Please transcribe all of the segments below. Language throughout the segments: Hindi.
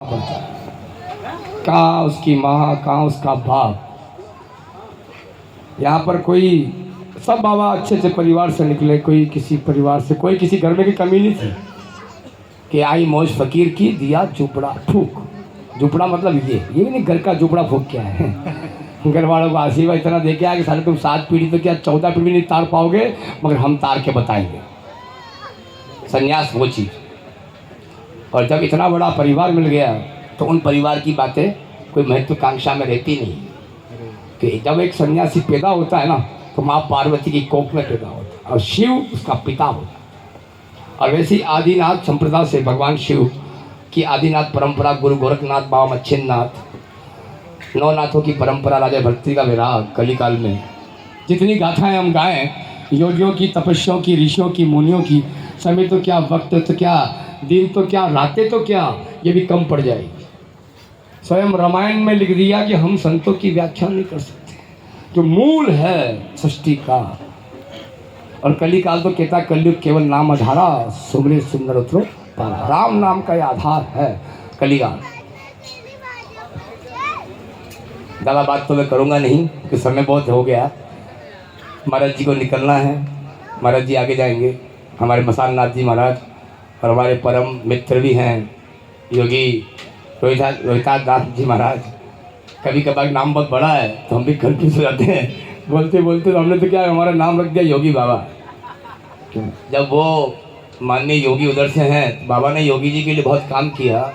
कहाँ उसकी माँ, कहाँ उसका बाप। यहाँ पर कोई सब बाबा अच्छे अच्छे परिवार से निकले, कोई किसी परिवार से, कोई किसी घर में की कमी नहीं थी कि आई मौज फकीर की दिया झुपड़ा फूक। झुपड़ा मतलब ये नहीं घर का झुपड़ा फूक क्या है। घर वालों को आशीर्वाद इतना दे के आया कि साले तुम 7 पीढ़ी तो क्या 14 पीढ़ी नहीं तार पाओगे, मगर हम तार के बताएंगे। संन्यास वो चीज़। और जब इतना बड़ा परिवार मिल गया तो उन परिवार की बातें कोई महत्वाकांक्षा में रहती नहीं कि जब एक सन्यासी पैदा होता है ना तो माँ पार्वती की कोख में पैदा होता है और शिव उसका पिता होता है। और वैसे ही आदिनाथ संप्रदाय से भगवान शिव की आदिनाथ परंपरा गुरु गोरखनाथ बाबा मच्छिन्नाथ नवनाथों की परंपरा राजा भक्ति का विराग कलिकाल में जितनी गाथाएं हम गाएं योगियों की तपस्याओं की ऋषियों की मुनियों की, समय तो क्या वक्त तो क्या दिन तो क्या रातें तो क्या, ये भी कम पड़ जाएगी। स्वयं रामायण में लिख दिया कि हम संतों की व्याख्या नहीं कर सकते, जो मूल है सृष्टि का। और कलिकाल तो कहता कलयुग केवल नाम आधारा सुमरे सुंदर उतरो पारा। राम नाम का ये आधार है कलिकाल। ज़्यादा बात तो मैं करूँगा नहीं कि समय बहुत हो गया। महाराज जी को निकलना है, महाराज जी आगे जाएंगे। हमारे मसान नाथ जी महाराज और हमारे परम मित्र भी हैं योगी रोहितास दास जी महाराज। कभी कभार नाम बहुत बड़ा है तो हम भी कंफ्यूज हो जाते हैं, बोलते बोलते तो हमने तो क्या हमारा नाम रख दिया योगी बाबा। जब वो माननीय योगी उधर से हैं, बाबा ने योगी जी के लिए बहुत काम किया।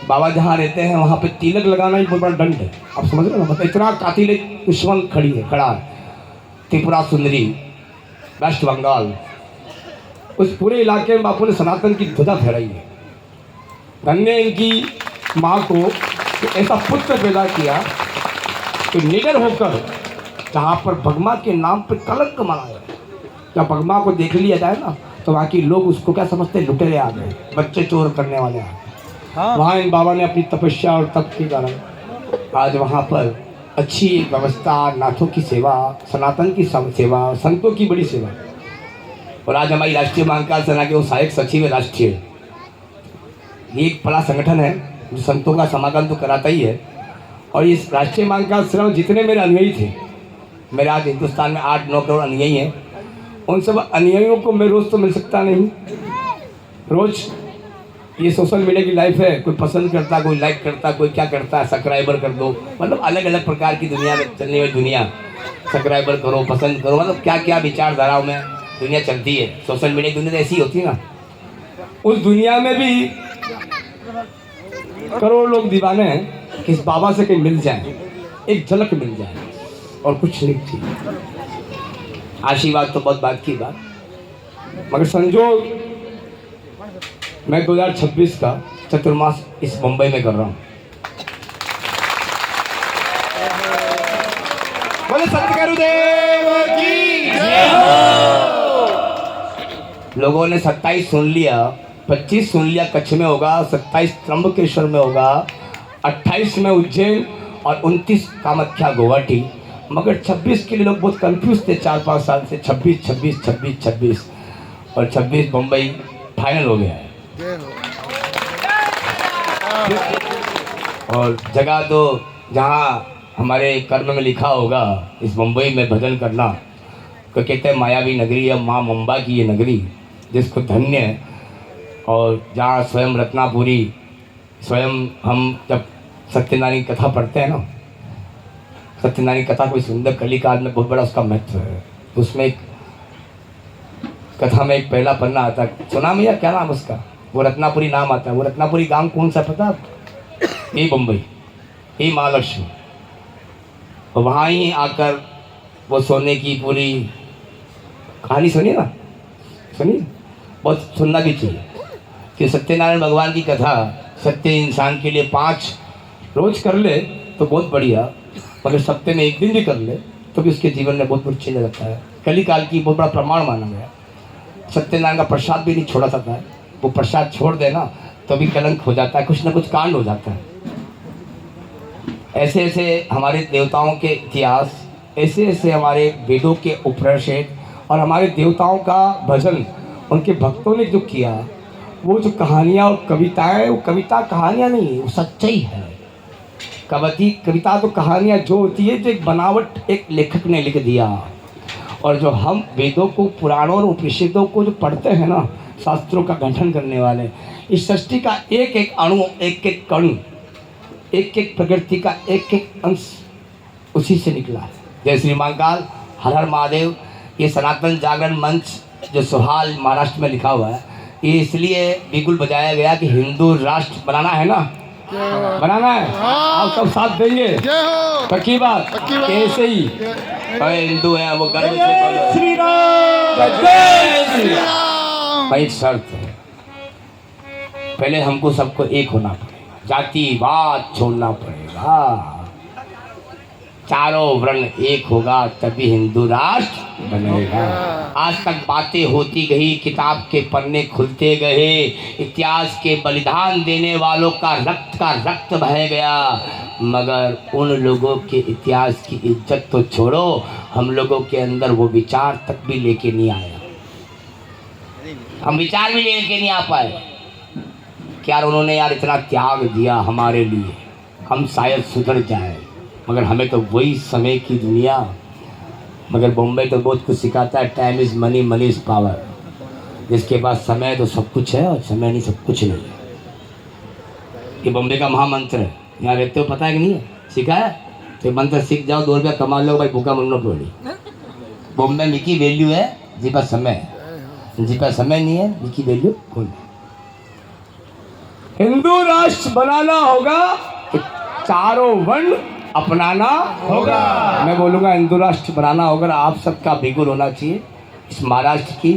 बाबा जहाँ रहते हैं वहाँ पे तिलक लगाना ही बहुत बड़ा दंड है। आप समझ रहे हो, मतलब इतना कातिल दुश्मन खड़ा है। त्रिपुरा सुंदरी, वेस्ट बंगाल, उस पूरे इलाके में बापू ने सनातन की ध्वजा फहराई है। धन्य इनकी माँ को तो ऐसा पुत्र पैदा किया कि निडर होकर जहाँ पर भगमा के नाम पर कलंक मनाया। जब भगमा को देख लिया जाए ना तो वहाँ के लोग उसको क्या समझते हैं, लुटेरे आ गए, बच्चे चोर करने वाले आ गए। वहाँ इन बाबा ने अपनी तपस्या और तप के कारण आज वहाँ पर अच्छी व्यवस्था, नाथों की सेवा, सनातन की सेवा, संतों की बड़ी सेवा। और आज हमारी राष्ट्रीय महाकाल सेना के वो सहायक सचिव है राष्ट्रीय। ये एक बड़ा संगठन है जो संतों का समागम तो कराता ही है। और इस राष्ट्रीय महाकाल सेना में जितने मेरे अनुयायी थे, मेरे आज हिंदुस्तान में 8-9 करोड़ अनुयायी हैं, उन सब अनुयायियों को मैं रोज़ तो मिल सकता नहीं। रोज़ ये सोशल मीडिया की लाइफ है, कोई पसंद करता, कोई लाइक करता, कोई क्या करता है, सब्सक्राइबर कर दो, मतलब अलग अलग प्रकार की दुनिया में चलने वाली दुनिया, सब्सक्राइबर करो, पसंद करो, मतलब क्या क्या विचारधाराओं में दुनिया चलती है। सोशल मीडिया की दुनिया ऐसी होती है ना। उस दुनिया में भी करोड़ लोग दीवाने हैं कि इस बाबा से कहीं मिल जाए, एक झलक मिल जाए, और कुछ नहीं थी। आशीर्वाद तो बहुत बात की बात, मगर संजोग मैं 2026 का चतुर्मास इस मुंबई में कर रहा हूँ। बोले सत्य गुरुदेव की जय हो। लोगों ने 27 सुन लिया, 25 सुन लिया कच्छ में होगा, 27 त्र्यंबकेश्वर में होगा, 28 में उज्जैन और 29 कामाख्या गुवाहाटी। मगर 26 के लिए लोग बहुत कंफ्यूज थे 4-5 साल से। 26 और 26 मुंबई फाइनल हो गया है। और जगह तो जहाँ हमारे कर्म में लिखा होगा इस मुंबई में भजन करना, तो कहते हैं मायावी नगरी है, माँ मुंबा की ये नगरी जिसको धन्य है। और जहाँ स्वयं रत्नापुरी, स्वयं हम जब सत्यनारायण कथा पढ़ते हैं ना, सत्यनारायण कथा कोई सुंदर कलिकाल में बहुत बड़ा उसका महत्व है। उसमें एक कथा में एक पहला पन्ना आता है, सुना भैया क्या नाम उसका, वो रत्नापुरी नाम आता है। वो रत्नापुरी गांव कौन सा पता, ये मुंबई, ये महालक्ष्मी। और वहाँ ही आकर वो सोने की पूरी कहानी सुनिए ना, सुनिए, बहुत सुनना भी चाहिए कि सत्यनारायण भगवान की कथा सत्य इंसान के लिए 5 रोज कर ले तो बहुत बढ़िया, मगर सप्ते में 1 दिन भी कर ले तो भी उसके जीवन में बहुत कुछ चेंज रहता है। कलिकाल की बहुत बड़ा प्रमाण माना गया। सत्यनारायण का प्रसाद भी नहीं छोड़ा सकता है, वो प्रसाद छोड़ देना तो भी कलंक हो जाता है, कुछ ना कुछ कांड हो जाता है। ऐसे ऐसे हमारे देवताओं के इतिहास, ऐसे ऐसे हमारे वेदों के उपनिषद और हमारे देवताओं का भजन उनके भक्तों ने जो किया, वो जो कहानियाँ और कविताएं, वो कविता कहानियाँ नहीं, वो सच्चाई है। कविता तो कहानियाँ जो होती है, जो एक बनावट एक लेखक ने लिख दिया। और जो हम वेदों को, पुराणों और उपनिषदों को जो पढ़ते हैं ना, शास्त्रों का गठन करने वाले, इस सृष्टि का एक एक अणु, एक एक कण, एक एक प्रकृति का एक एक अंश उसी से निकला है। जय श्री महाकाल, हर हर महादेव। ये सनातन जागरण मंच जो सोहाल महाराष्ट्र में लिखा हुआ है, ये इसलिए बिल्कुल बजाया गया कि हिंदू राष्ट्र बनाना है ना, बनाना है। आप सब साथ देंगे, पक्की बात, कैसे ही हिंदू है वो गर्व से बोलो श्री राम, जय श्री राम। भाई एक शर्त है, पहले हमको सबको एक होना पड़ेगा, जातिवाद छोड़ना पड़ेगा। चारों वर्ण एक होगा तभी हिंदू राष्ट्र बनेगा। आज तक बातें होती गई, किताब के पन्ने खुलते गए, इतिहास के बलिदान देने वालों का रक्त बह गया, मगर उन लोगों के इतिहास की इज्जत तो छोड़ो, हम लोगों के अंदर वो विचार तक भी लेके नहीं आया। हम विचार भी लेके नहीं आ पाए कि यार उन्होंने यार इतना त्याग दिया हमारे लिए, हम शायद सुधर जाए। मगर हमें तो वही समय की दुनिया, मगर बॉम्बे तो बहुत कुछ सिखाता है, time is money, money is power. जिसके पास समय तो सब कुछ है और समय नहीं सब कुछ नहीं है। ये बॉम्बे का महामंत्र है, यहाँ रहते हो पता है कि नहीं है, सीखा है तो मंत्र सीख जाओ, 2 रुपया कमा लो भाई, भूखा मरना पड़ी। बॉम्बे में की वैल्यू है जी पास समय है, जी पास समय नहीं है जी की वैल्यू कौन है। हिंदू राष्ट्र बनाना होगा तो चारों वर्ण अपनाना होगा। मैं बोलूँगा हिंदू राष्ट्र बनाना होगा, आप सबका बिल्कुल होना चाहिए। इस महाराष्ट्र की